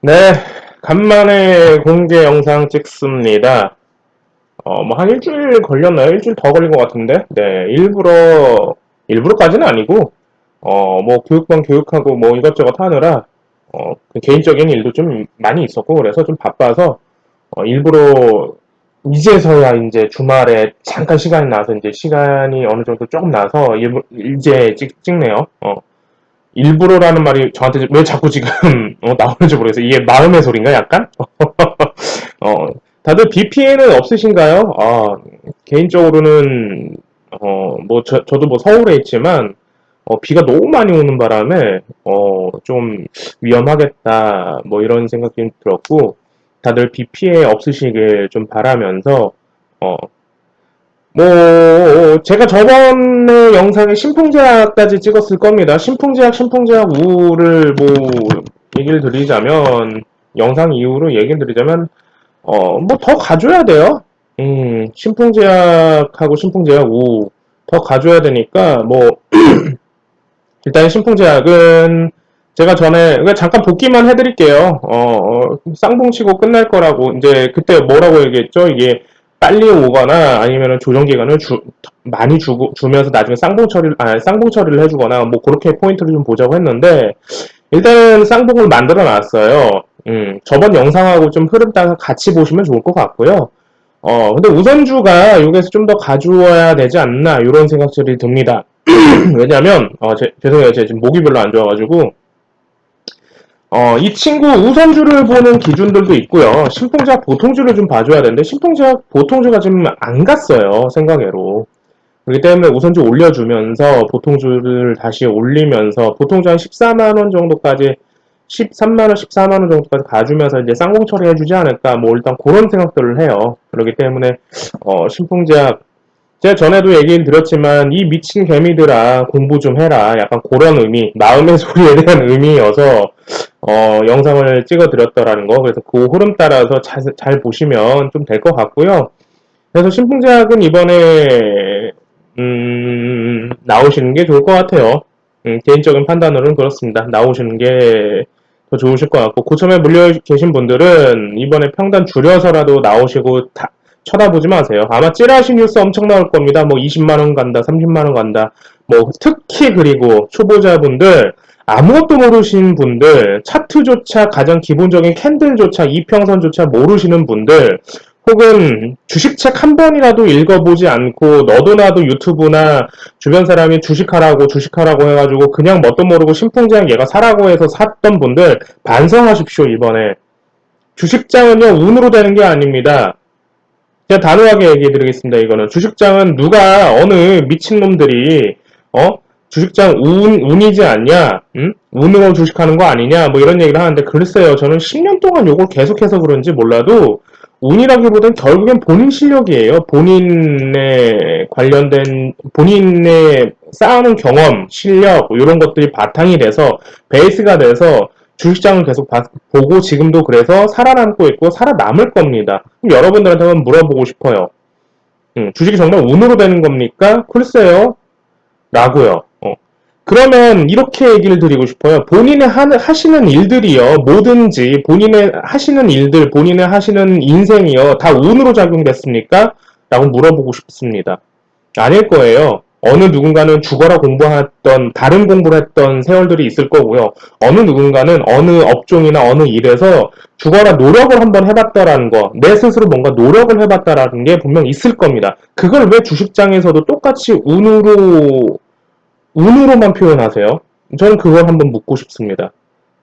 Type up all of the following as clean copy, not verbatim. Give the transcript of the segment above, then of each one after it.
네, 간만에 공개 영상 찍습니다. 뭐 한 일주일 걸렸나요? 일주일 더 걸린 것 같은데? 네, 일부러까지는 아니고, 뭐 교육반 교육하고 뭐 이것저것 하느라, 그 개인적인 일도 좀 많이 있었고, 그래서 좀 바빠서, 일부러 이제서야 이제 주말에 잠깐 시간이 나서 이제 시간이 어느 정도 조금 나서 이제 찍네요. 일부러라는 말이 저한테 왜 자꾸 지금 나오는지 모르겠어요. 이게 마음의 소리인가 약간? 어, 다들 비 피해는 없으신가요? 개인적으로는 뭐 저도 뭐 서울에 있지만 비가 너무 많이 오는 바람에 좀 위험하겠다 뭐 이런 생각이 들었고 다들 비 피해 없으시길 좀 바라면서 어, 뭐 제가 저번에 영상에 신풍제약까지 찍었을 겁니다. 신풍제약 우를 뭐 얘기를 드리자면 영상 이후로 얘기를 드리자면 뭐 더 가져야 돼요. 신풍제약하고 신풍제약 우 더 가져야 되니까 뭐 일단 신풍제약은 제가 전에 그러니까 잠깐 복기만 해드릴게요. 쌍봉치고 끝날 거라고 이제 그때 뭐라고 얘기했죠? 이게 빨리 오거나 아니면 조정 기간을 많이 주면서 나중에 쌍봉 처리를 해주거나 뭐 그렇게 포인트를 좀 보자고 했는데 일단은 쌍봉을 만들어 놨어요. 저번 영상하고 좀 흐름 따서 같이 보시면 좋을 것 같고요. 근데 우선주가 여기서 좀 더 가져와야 되지 않나 이런 생각들이 듭니다. 왜냐면 죄송해요. 제가 지금 목이 별로 안 좋아가지고 이 친구 우선주를 보는 기준들도 있고요. 신풍제약 보통주를 좀 봐줘야 되는데 신풍제약 보통주가 지금 안 갔어요. 생각외로. 그렇기 때문에 우선주 올려주면서 보통주를 다시 올리면서 보통주 한 14만원 정도까지 13만원, 14만원 정도까지 가주면서 이제 쌍봉 처리해주지 않을까 뭐 일단 그런 생각들을 해요. 그렇기 때문에 신풍제약 제가 전에도 얘기를 드렸지만 이 미친 개미들아 공부 좀 해라 약간 그런 의미 마음의 소리에 대한 의미여서 영상을 찍어 드렸더라는 거 그래서 그 흐름 따라서 잘 보시면 좀 될 것 같고요. 그래서 신풍제약은 이번에 나오시는 게 좋을 것 같아요. 개인적인 판단으로는 그렇습니다. 나오시는 게 더 좋으실 것 같고 고점에 물려 계신 분들은 이번에 평단 줄여서라도 나오시고 쳐다보지 마세요. 아마 찌라시 뉴스 엄청 나올 겁니다. 뭐 20만원 간다, 30만원 간다. 뭐 특히 그리고 초보자분들 아무것도 모르신 분들 차트조차 가장 기본적인 캔들조차 이평선조차 모르시는 분들 혹은 주식책 한 번이라도 읽어보지 않고 너도 나도 유튜브나 주변 사람이 주식하라고 해가지고 그냥 뭣도 모르고 신풍제약 얘가 사라고 해서 샀던 분들 반성하십시오. 이번에 주식장은요 운으로 되는 게 아닙니다. 제가 단호하게 얘기해 드리겠습니다. 이거는 주식장은 누가 어느 미친놈들이 주식장 운이지 않냐? 운으로 주식하는 거 아니냐? 뭐 이런 얘기를 하는데 글쎄요. 저는 10년 동안 요걸 계속해서 그런지 몰라도 운이라기보다는 결국엔 본인 실력이에요. 본인의 쌓아놓은 경험, 실력 이런 것들이 바탕이 돼서 베이스가 돼서 주식장을 계속 보고 지금도 그래서 살아남고 있고 살아남을 겁니다. 그럼 여러분들한테 한번 물어보고 싶어요. 주식이 정말 운으로 되는 겁니까? 글쎄요. 라고요. 그러면 이렇게 얘기를 드리고 싶어요. 본인의 하시는 일들이요. 뭐든지 본인의 하시는 일들, 본인의 하시는 인생이요. 다 운으로 작용됐습니까? 라고 물어보고 싶습니다. 아닐 거예요. 어느 누군가는 죽어라 공부했던 다른 공부를 했던 세월들이 있을 거고요. 어느 누군가는 어느 업종이나 어느 일에서 죽어라 노력을 한번 해봤다라는 거, 내 스스로 뭔가 노력을 해봤다라는 게 분명 있을 겁니다. 그걸 왜 주식장에서도 똑같이 운으로만 표현하세요? 저는 그걸 한번 묻고 싶습니다.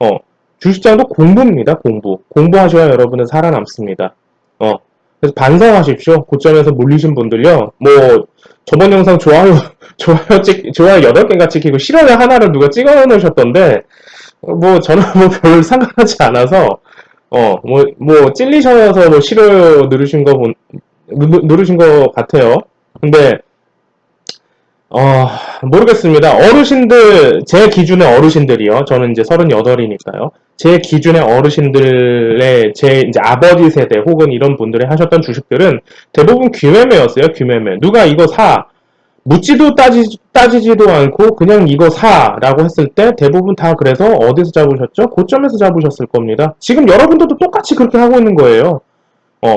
어, 주식장도 공부입니다. 공부하셔야 여러분은 살아남습니다. 그래서 반성하십시오. 고점에서 물리신 분들요. 뭐 저번 영상 좋아요 8개가 찍히고 싫어요 하나를 누가 찍어 놓으셨던데 뭐 저는 뭐 별 상관하지 않아서 뭐 찔리셔서 뭐 싫어요 누르신 거 같아요. 근데 모르겠습니다. 어르신들, 제 기준의 어르신들이요. 저는 이제 38이니까요. 제 기준의 어르신들의, 제 이제 아버지 세대 혹은 이런 분들이 하셨던 주식들은 대부분 귀매매였어요, 귀매매. 누가 이거 사. 묻지도 따지지도 않고 그냥 이거 사라고 했을 때 대부분 다 그래서 어디서 잡으셨죠? 고점에서 잡으셨을 겁니다. 지금 여러분들도 똑같이 그렇게 하고 있는 거예요.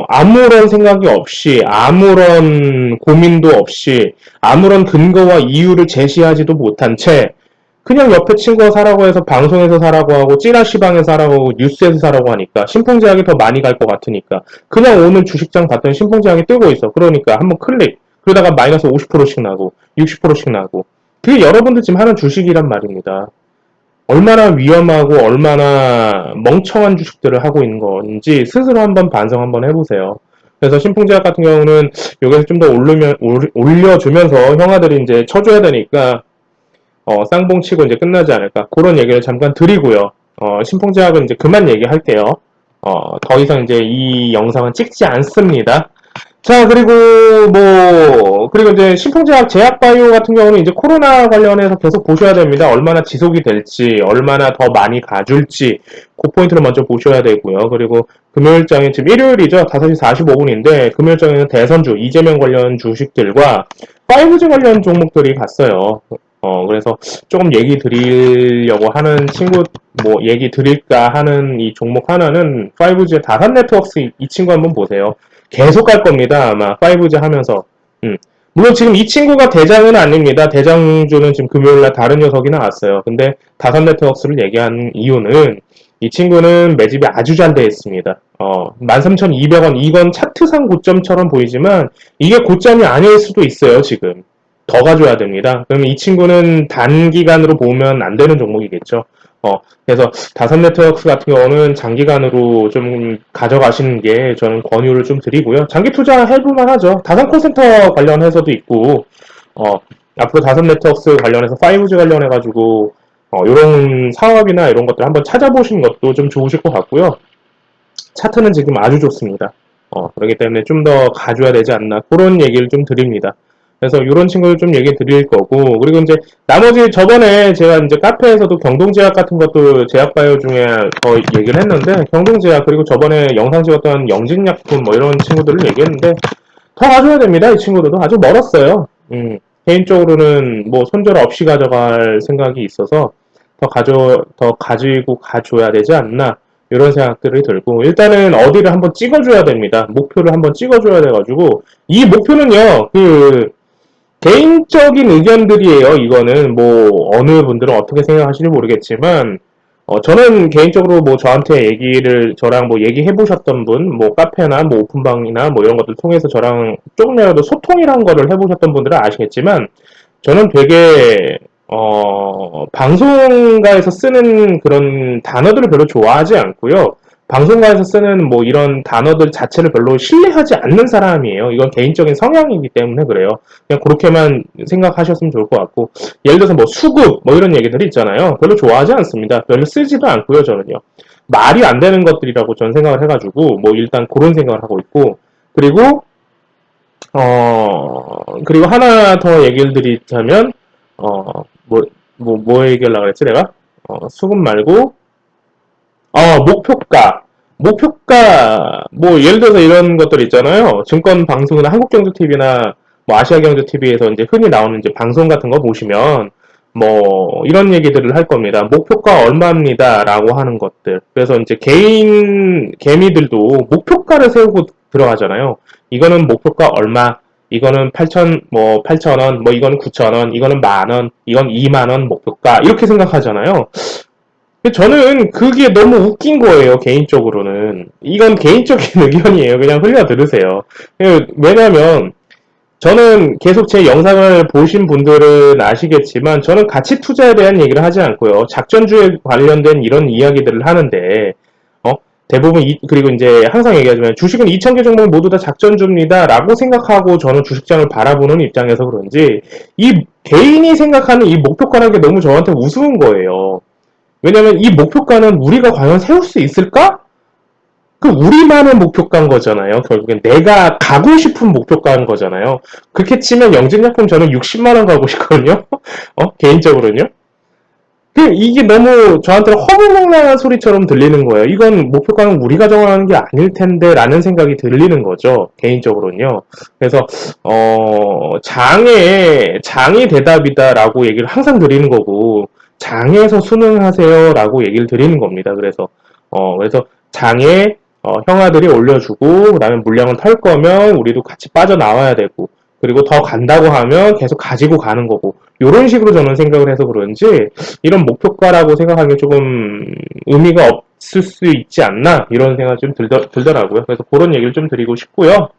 아무런 생각이 없이, 아무런 고민도 없이, 아무런 근거와 이유를 제시하지도 못한 채, 그냥 옆에 친구가 사라고 해서 방송에서 사라고 하고, 찌라시방에서 사라고 하고, 뉴스에서 사라고 하니까, 신풍제약이 더 많이 갈 것 같으니까, 그냥 오늘 주식장 봤더니 신풍제약이 뜨고 있어. 그러니까 한번 클릭. 그러다가 마이너스 50%씩 나고, 60%씩 나고. 그게 여러분들 지금 하는 주식이란 말입니다. 얼마나 위험하고 얼마나 멍청한 주식들을 하고 있는 건지 스스로 한번 반성 한번 해보세요. 그래서 신풍제약 같은 경우는 여기서 좀 더 올려주면서 형아들이 이제 쳐줘야 되니까 쌍봉 치고 이제 끝나지 않을까 그런 얘기를 잠깐 드리고요. 신풍제약은 이제 그만 얘기할게요. 더 이상 이제 이 영상은 찍지 않습니다. 자, 그리고 이제 신풍제약, 제약바이오 같은 경우는 이제 코로나 관련해서 계속 보셔야 됩니다. 얼마나 지속이 될지, 얼마나 더 많이 가줄지, 그 포인트를 먼저 보셔야 되고요. 그리고 금요일장에 지금 일요일이죠. 5시 45분인데, 금요일장에는 대선주, 이재명 관련 주식들과 5G 관련 종목들이 갔어요. 그래서 조금 얘기 드리려고 하는 얘기 드릴까 하는 이 종목 하나는 5G의 다산 네트워크스 이 친구 한번 보세요. 계속 갈 겁니다. 아마 5G 하면서. 물론 지금 이 친구가 대장은 아닙니다. 대장주는 지금 금요일날 다른 녀석이 나왔어요. 근데 다산 네트워크스를 얘기한 이유는 이 친구는 매집이 아주 잘 돼 있습니다. 13,200원 이건 차트상 고점처럼 보이지만 이게 고점이 아닐 수도 있어요. 지금. 더 가져야 됩니다. 그럼 이 친구는 단기간으로 보면 안 되는 종목이겠죠. 그래서 다산 네트워크 같은 경우는 장기간으로 좀 가져가시는 게 저는 권유를 좀 드리고요. 장기 투자 해볼만 하죠. 다산 콜센터 관련해서도 있고, 앞으로 다산 네트워크 관련해서 5G 관련해가지고, 이런 사업이나 이런 것들 한번 찾아보시는 것도 좀 좋으실 것 같고요. 차트는 지금 아주 좋습니다. 그렇기 때문에 좀 더 가져야 되지 않나, 그런 얘기를 좀 드립니다. 그래서 이런 친구를 좀 얘기 드릴 거고, 그리고 이제 나머지 저번에 제가 이제 카페에서도 경동제약 같은 것도 제약바이오 중에 더 얘기를 했는데, 경동제약 그리고 저번에 영상 찍었던 영진약품 뭐 이런 친구들을 얘기했는데, 더 가져야 됩니다. 이 친구들도 아주 멀었어요. 개인적으로는 뭐 손절 없이 가져갈 생각이 있어서 더 가지고 가줘야 되지 않나. 이런 생각들이 들고, 일단은 어디를 한번 찍어줘야 됩니다. 목표를 한번 찍어줘야 돼가지고, 이 목표는요, 개인적인 의견들이에요. 이거는 뭐 어느 분들은 어떻게 생각하실지 모르겠지만 저는 개인적으로 뭐 저한테 저랑 뭐 얘기해 보셨던 분, 뭐 카페나 뭐 오픈방이나 뭐 이런 것들 통해서 저랑 조금이라도 소통이란 거를 해보셨던 분들은 아시겠지만 저는 되게 방송가에서 쓰는 그런 단어들을 별로 좋아하지 않고요. 방송가에서 쓰는 뭐 이런 단어들 자체를 별로 신뢰하지 않는 사람이에요. 이건 개인적인 성향이기 때문에 그래요. 그냥 그렇게만 생각하셨으면 좋을 것 같고, 예를 들어서 뭐 수급 뭐 이런 얘기들이 있잖아요. 별로 좋아하지 않습니다. 별로 쓰지도 않고요, 저는요. 말이 안 되는 것들이라고 저는 생각을 해가지고 뭐 일단 그런 생각을 하고 있고, 그리고 그리고 하나 더 얘기를 드리자면 뭐 얘기하려고 그랬지 내가? 수급 말고 목표가, 뭐, 예를 들어서 이런 것들 있잖아요. 증권 방송이나 한국경제TV나 뭐 아시아경제TV에서 이제 흔히 나오는 이제 방송 같은 거 보시면, 뭐, 이런 얘기들을 할 겁니다. 목표가 얼마입니다. 라고 하는 것들. 그래서 이제 개미들도 목표가를 세우고 들어가잖아요. 이거는 목표가 얼마, 이거는 8,000원, 뭐, 이거는 9,000원, 이거는 만원, 이건 2만원 목표가, 이렇게 생각하잖아요. 저는 그게 너무 웃긴 거예요, 개인적으로는. 이건 개인적인 의견이에요. 그냥 흘려 들으세요. 왜냐면, 저는 계속 제 영상을 보신 분들은 아시겠지만, 저는 가치 투자에 대한 얘기를 하지 않고요. 작전주에 관련된 이런 이야기들을 하는데, 대부분, 그리고 이제 항상 얘기하지만, 주식은 2,000개 종목 모두 다 작전주입니다. 라고 생각하고 저는 주식장을 바라보는 입장에서 그런지, 이 개인이 생각하는 이 목표가라는 게 너무 저한테 우스운 거예요. 왜냐면 이 목표가는 우리가 과연 세울 수 있을까? 우리만의 목표가인 거잖아요. 결국엔 내가 가고 싶은 목표가인 거잖아요. 그렇게 치면 영진약품 저는 60만원 가고 싶거든요. 개인적으로는요. 이게 너무 저한테는 허무맹랑한 소리처럼 들리는 거예요. 이건 목표가는 우리가 정하는 게 아닐 텐데 라는 생각이 들리는 거죠. 개인적으로는요. 그래서 장이 대답이다라고 얘기를 항상 드리는 거고 장에서 수능하세요라고 얘기를 드리는 겁니다. 그래서 장에 형아들이 올려주고 그다음에 물량을 털 거면 우리도 같이 빠져나와야 되고 그리고 더 간다고 하면 계속 가지고 가는 거고 이런 식으로 저는 생각을 해서 그런지 이런 목표가라고 생각하기에 조금 의미가 없을 수 있지 않나 이런 생각이 좀 들더라고요. 그래서 그런 얘기를 좀 드리고 싶고요.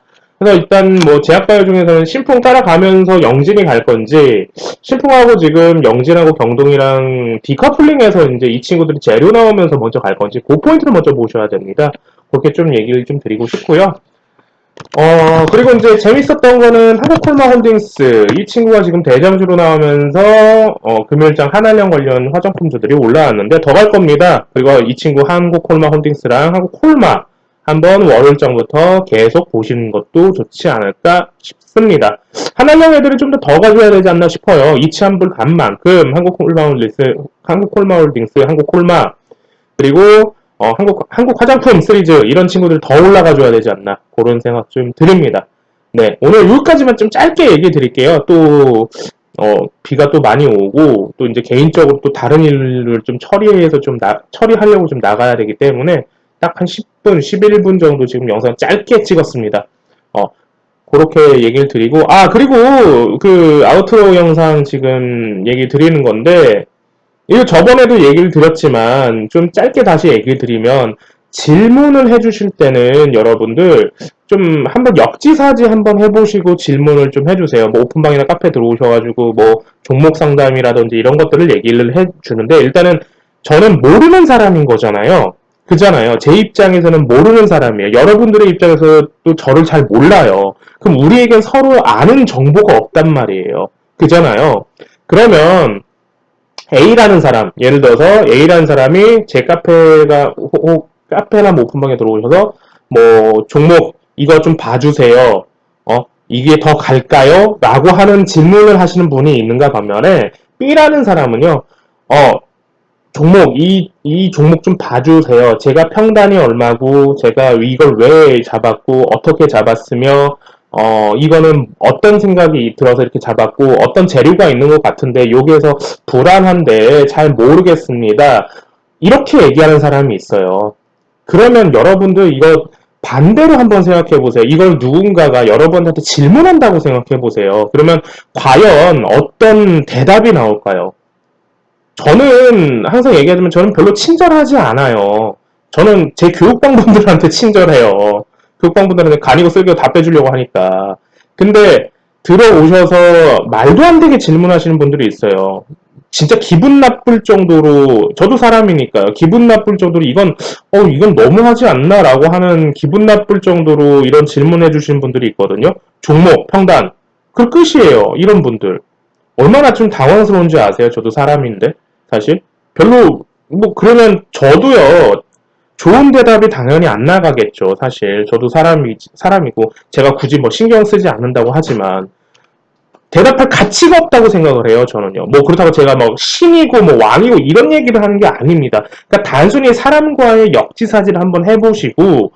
그래서 일단 뭐 제약바이오 중에서는 신풍 따라가면서 영진이 갈 건지 신풍하고 지금 영진하고 경동이랑 디커플링해서 이제 이 친구들이 재료 나오면서 먼저 갈 건지 그 포인트를 먼저 보셔야 됩니다. 그렇게 좀 얘기를 좀 드리고 싶고요. 그리고 이제 재밌었던 거는 한국콜마 홀딩스. 이 친구가 지금 대장주로 나오면서, 금일장 한알령 관련 화장품주들이 올라왔는데 더 갈 겁니다. 그리고 이 친구 한국콜마 홀딩스랑 한국콜마 한번 월요일장부터 계속 보시는 것도 좋지 않을까 싶습니다. 한알령 애들이 좀 더 가져야 되지 않나 싶어요. 이치한불 간 만큼 한국콜마 홀딩스, 한국콜마, 그리고 한국 화장품 시리즈 이런 친구들 더 올라가줘야 되지 않나 그런 생각 좀 드립니다. 네, 오늘 여기까지만 좀 짧게 얘기해 드릴게요. 또 비가 또 많이 오고 또 이제 개인적으로 또 다른 일을 좀 처리해서 좀 처리하려고 좀 나가야 되기 때문에 딱 한 10분, 11분 정도 지금 영상 짧게 찍었습니다. 어, 그렇게 얘기를 드리고 그리고 그 아우트로 영상 지금 얘기 드리는 건데 이거 저번에도 얘기를 드렸지만 좀 짧게 다시 얘기를 드리면 질문을 해주실 때는 여러분들 좀 한번 역지사지 한번 해보시고 질문을 좀 해주세요. 뭐 오픈방이나 카페 들어오셔가지고 뭐 종목 상담이라든지 이런 것들을 얘기를 해주는데 일단은 저는 모르는 사람인 거잖아요. 그잖아요. 제 입장에서는 모르는 사람이에요. 여러분들의 입장에서 또 저를 잘 몰라요. 그럼 우리에겐 서로 아는 정보가 없단 말이에요. 그잖아요. 그러면 A라는 사람, 예를 들어서 A라는 사람이 제 카페나 뭐 오픈방에 들어오셔서 뭐 종목 이거 좀 봐주세요. 이게 더 갈까요? 라고 하는 질문을 하시는 분이 있는가 반면에 B라는 사람은요, 종목, 이 종목 좀 봐주세요. 제가 평단이 얼마고, 제가 이걸 왜 잡았고, 어떻게 잡았으며, 이거는 어떤 생각이 들어서 이렇게 잡았고, 어떤 재료가 있는 것 같은데, 여기에서 불안한데 잘 모르겠습니다. 이렇게 얘기하는 사람이 있어요. 그러면 여러분들 이거 반대로 한번 생각해 보세요. 이걸 누군가가 여러분한테 질문한다고 생각해 보세요. 그러면 과연 어떤 대답이 나올까요? 저는 항상 얘기하지만 저는 별로 친절하지 않아요. 저는 제 교육방분들한테 친절해요. 교육방분들한테 간이고 쓸고 다 빼주려고 하니까. 근데 들어오셔서 말도 안 되게 질문하시는 분들이 있어요. 진짜 기분 나쁠 정도로, 저도 사람이니까요. 기분 나쁠 정도로 이건 너무하지 않나라고 하는 기분 나쁠 정도로 이런 질문해 주시는 분들이 있거든요. 종목, 평단. 그 끝이에요. 이런 분들. 얼마나 좀 당황스러운지 아세요? 저도 사람인데. 사실 별로 뭐 그러면 저도요 좋은 대답이 당연히 안 나가겠죠. 사실 저도 사람이고 제가 굳이 뭐 신경 쓰지 않는다고 하지만 대답할 가치가 없다고 생각을 해요. 저는요. 뭐 그렇다고 제가 뭐 신이고 뭐 왕이고 이런 얘기를 하는 게 아닙니다. 그러니까 단순히 사람과의 역지사지를 한번 해보시고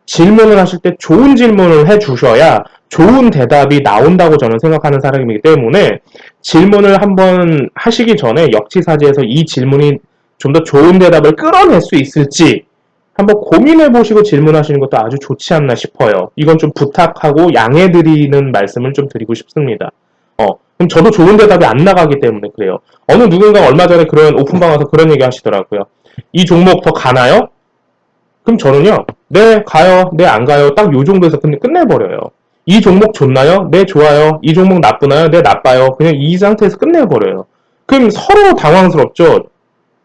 질문을 하실 때 좋은 질문을 해주셔야 좋은 대답이 나온다고 저는 생각하는 사람이기 때문에 질문을 한번 하시기 전에 역지사지에서 이 질문이 좀 더 좋은 대답을 끌어낼 수 있을지 한번 고민해 보시고 질문하시는 것도 아주 좋지 않나 싶어요. 이건 좀 부탁하고 양해드리는 말씀을 좀 드리고 싶습니다. 그럼 저도 좋은 대답이 안 나가기 때문에 그래요. 어느 누군가 얼마 전에 그런 오픈방 와서 그런 얘기 하시더라고요. 이 종목 더 가나요? 그럼 저는요, 네, 가요, 네, 안 가요. 딱 요 정도에서 끝내버려요. 이 종목 좋나요? 네, 좋아요. 이 종목 나쁘나요? 네, 나빠요. 그냥 이 상태에서 끝내버려요. 그럼 서로 당황스럽죠?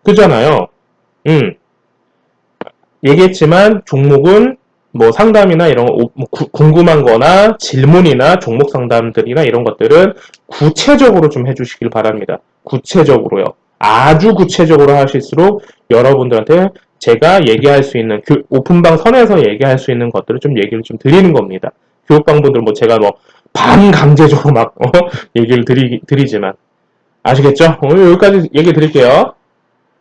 그잖아요. 음, 얘기했지만 종목은 뭐 상담이나 이런 뭐 궁금한 거나 질문이나 종목 상담들이나 이런 것들은 구체적으로 좀 해주시길 바랍니다. 구체적으로요. 아주 구체적으로 하실수록 여러분들한테 제가 얘기할 수 있는 오픈방 선에서 얘기할 수 있는 것들을 좀 얘기를 좀 드리는 겁니다. 교육방분들 뭐 제가 뭐 반강제적으로 막 얘기를 드리지만 아시겠죠? 오늘 여기까지 얘기 드릴게요.